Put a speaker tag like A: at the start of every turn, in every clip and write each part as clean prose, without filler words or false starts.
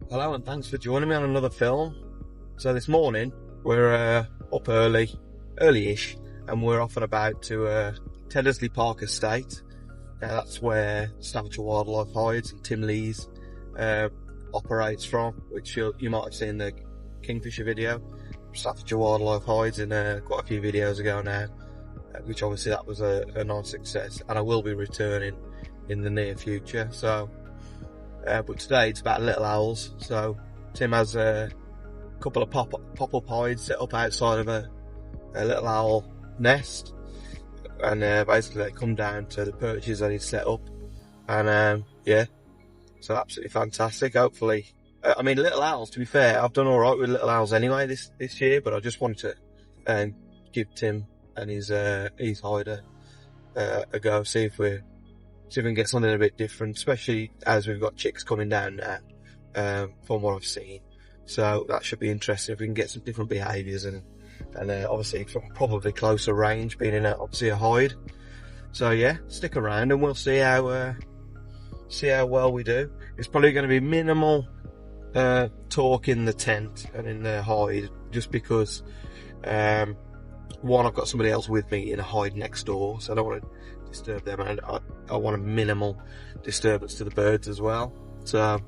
A: Hello and thanks for joining me on another film. So this morning we're up early-ish, and we're off and about to Teddesley Estate. That's where Staffordshire Wildlife Hides and Tim Lees operates from, which you might have seen the kingfisher video. Staffordshire Wildlife Hides in quite a few videos ago now, which obviously that was a nice success, and I will be returning in the near future. So but today it's about little owls. So Tim has a couple of pop-up hides set up outside of a little owl nest, and basically they come down to the perches that he's set up, and yeah, so absolutely fantastic. Hopefully, I mean, little owls, to be fair, I've done alright with little owls anyway this year, but I just wanted to give Tim and his hider a go, see if we can get something a bit different, especially as we've got chicks coming down now, from what I've seen. So that should be interesting if we can get some different behaviours and obviously from probably closer range, being in obviously a hide. So yeah, stick around and we'll see how well we do. It's probably going to be minimal talk in the tent and in the hide, just because one, I've got somebody else with me in a hide next door, so I don't want to disturb them, and I want a minimal disturbance to the birds as well. So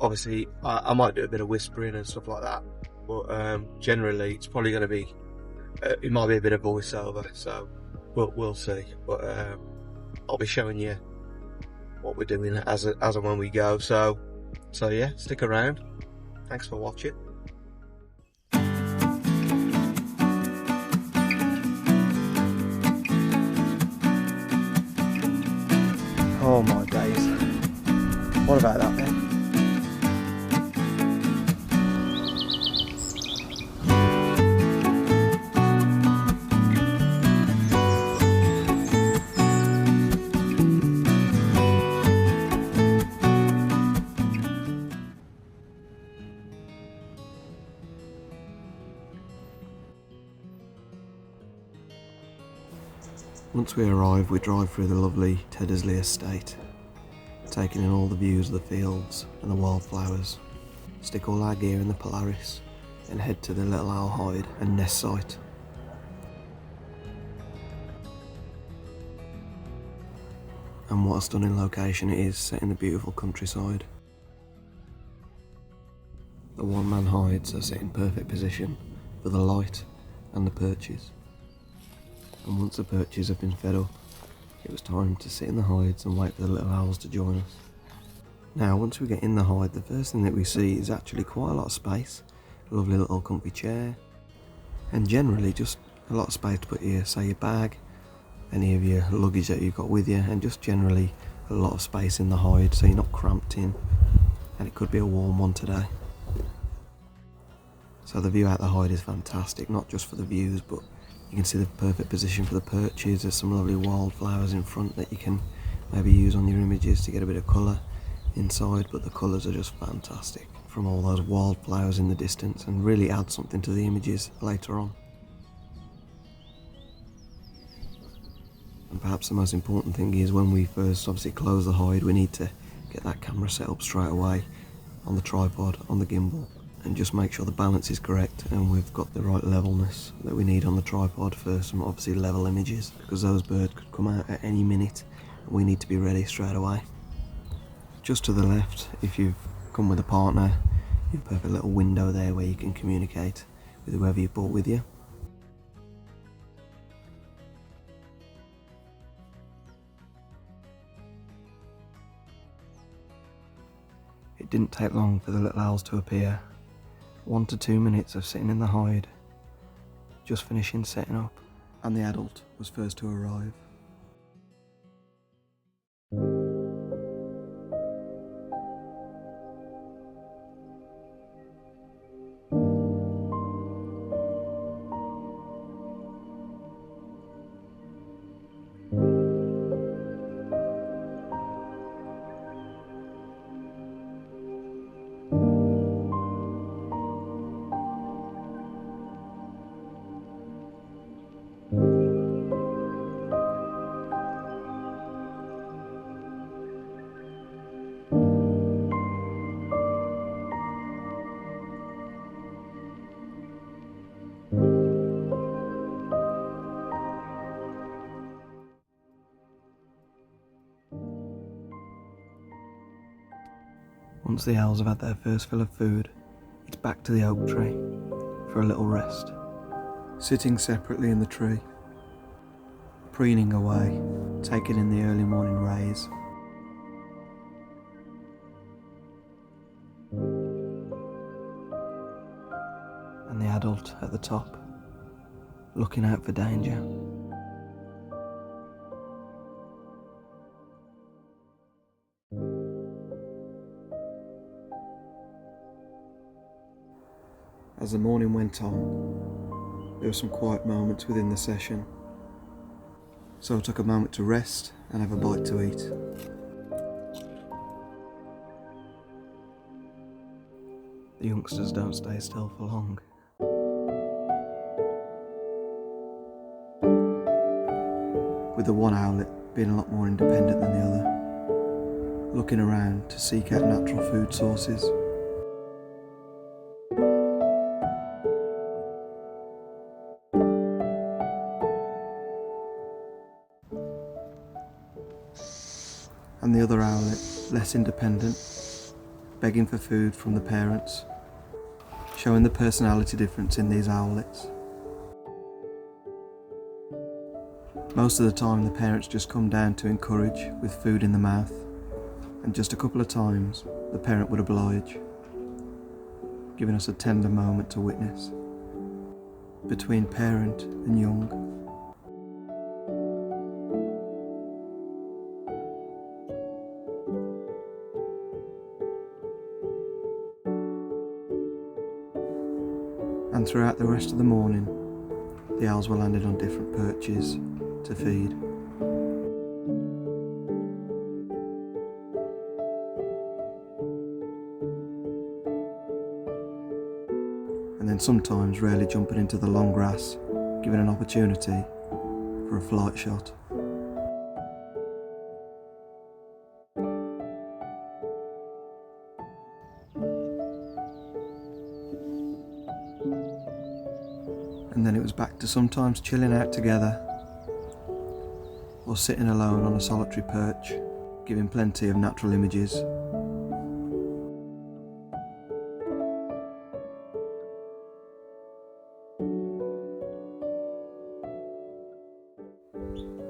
A: obviously I might do a bit of whispering and stuff like that, but generally it's probably going to be it might be a bit of voiceover, so we'll see. But I'll be showing you what we're doing as and when we go. So yeah, stick around. Thanks for watching. Oh my days. What about that then? Once we arrive, we drive through the lovely Teddesley Estate, taking in all the views of the fields and the wildflowers, stick all our gear in the Polaris and head to the little owl hide and nest site. And what a stunning location it is, set in the beautiful countryside. The one-man hides are set in perfect position for the light and the perches. And once the perches have been fed up, it was time to sit in the hides and wait for the little owls to join us. Now, once we get in the hide, the first thing that we see is actually quite a lot of space. A lovely little comfy chair, and generally just a lot of space to put your bag, any of your luggage that you've got with you, and just generally a lot of space in the hide so you're not cramped in, and it could be a warm one today. So the view out the hide is fantastic, not just for the views, but you can see the perfect position for the perches. There's some lovely wildflowers in front that you can maybe use on your images to get a bit of colour inside, but the colours are just fantastic from all those wildflowers in the distance, and really add something to the images later on. And perhaps the most important thing is, when we first obviously close the hide, we need to get that camera set up straight away on the tripod, on the gimbal, and just make sure the balance is correct and we've got the right levelness that we need on the tripod for some obviously level images, because those birds could come out at any minute and we need to be ready straight away. Just to the left, if you've come with a partner, you have a perfect little window there where you can communicate with whoever you've brought with you. It didn't take long for the little owls to appear. 1 to 2 minutes of sitting in the hide, just finishing setting up, and the adult was first to arrive.
B: Once the owls have had their first fill of food, it's back to the oak tree for a little rest. Sitting separately in the tree, preening away, taking in the early morning rays. And the adult at the top, looking out for danger. As the morning went on, there were some quiet moments within the session, so I took a moment to rest and have a bite to eat. The youngsters don't stay still for long. With the one owlet being a lot more independent than the other, looking around to seek out natural food sources. And the other owlet, less independent, begging for food from the parents, showing the personality difference in these owlets. Most of the time the parents just come down to encourage with food in the mouth, and just a couple of times the parent would oblige, giving us a tender moment to witness between parent and young. And throughout the rest of the morning, the owls were landed on different perches to feed. And then sometimes rarely jumping into the long grass, giving an opportunity for a flight shot. And then it was back to sometimes chilling out together, or sitting alone on a solitary perch, giving plenty of natural images.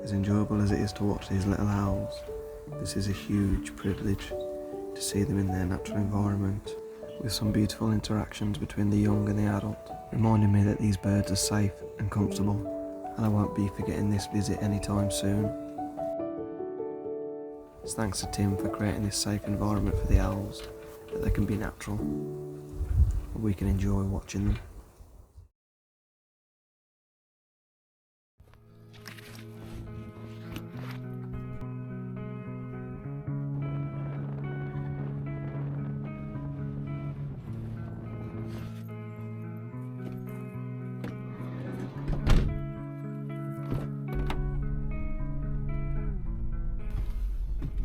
B: As enjoyable as it is to watch these little owls, this is a huge privilege to see them in their natural environment, with some beautiful interactions between the young and the adult, reminding me that these birds are safe and comfortable, and I won't be forgetting this visit anytime soon. It's thanks to Tim for creating this safe environment for the owls, that they can be natural, and we can enjoy watching them.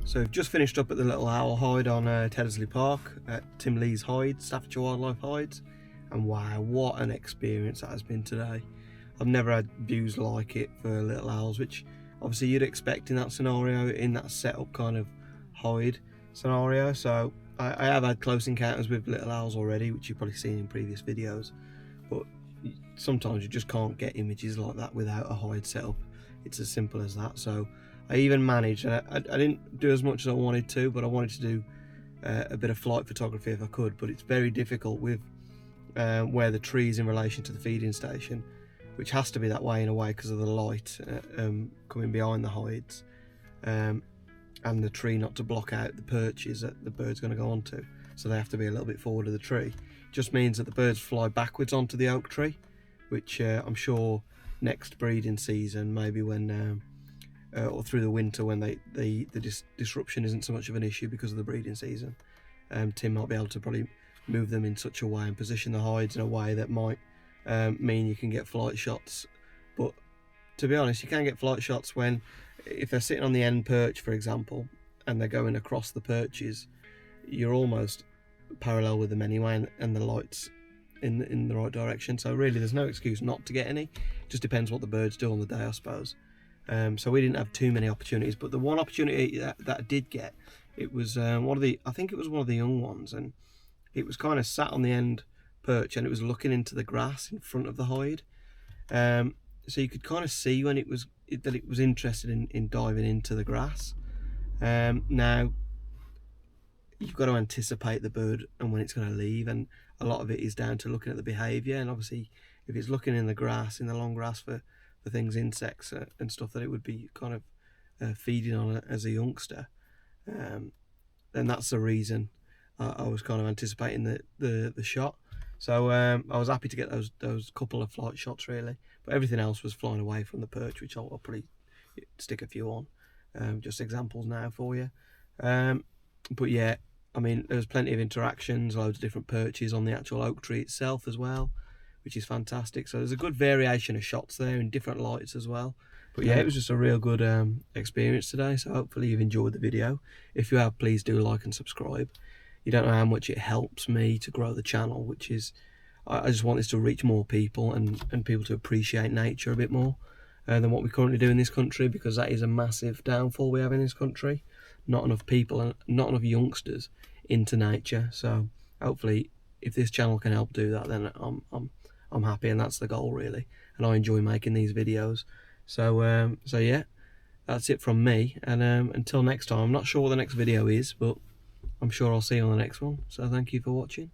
A: So we've just finished up at the little owl hide on Teddesley Park at Tim Lee's Hides, Staffordshire Wildlife Hides, and wow, what an experience that has been today. I've never had views like it for little owls, which obviously you'd expect in that scenario, in that setup kind of hide scenario. So I have had close encounters with little owls already, which you've probably seen in previous videos, but sometimes you just can't get images like that without a hide setup. It's as simple as that. So I even managed, and I didn't do as much as I wanted to, but I wanted to do a bit of flight photography if I could, but it's very difficult with where the tree is in relation to the feeding station, which has to be that way in a way because of the light coming behind the hides, and the tree not to block out the perches that the bird's going to go onto, so they have to be a little bit forward of the tree. Just means that the birds fly backwards onto the oak tree, which I'm sure next breeding season, maybe when or through the winter when the disruption isn't so much of an issue because of the breeding season, Tim might be able to probably move them in such a way and position the hides in a way that might mean you can get flight shots. But to be honest, you can get flight shots when, if they're sitting on the end perch for example and they're going across the perches, you're almost parallel with them anyway, and the light's in the right direction, so really there's no excuse not to get any. It just depends what the birds do on the day, I suppose. So we didn't have too many opportunities, but the one opportunity that I did get It was I think it was one of the young ones, and it was kind of sat on the end perch, and it was looking into the grass in front of the hide. So you could kind of see when that it was interested in diving into the grass. Now you've got to anticipate the bird and when it's going to leave, and a lot of it is down to looking at the behaviour. And obviously if it's looking in the grass, in the long grass, for things, insects and stuff that it would be kind of feeding on as a youngster, then that's the reason I was kind of anticipating the shot. So I was happy to get those couple of flight shots really, but everything else was flying away from the perch, which I'll probably stick a few on, just examples now for you. But yeah, I mean, there was plenty of interactions, loads of different perches on the actual oak tree itself as well, which is fantastic. So there's a good variation of shots there in different lights as well. But yeah, it was just a real good experience today, so hopefully you've enjoyed the video. If you have, please do like and subscribe. You don't know how much it helps me to grow the channel, which is, I just want this to reach more people and people to appreciate nature a bit more than what we currently do in this country, because that is a massive downfall we have in this country. Not enough people and not enough youngsters into nature. So hopefully if this channel can help do that, then I'm happy, and that's the goal really, and I enjoy making these videos. So so yeah, that's it from me, and until next time, I'm not sure what the next video is, but I'm sure I'll see you on the next one. So thank you for watching.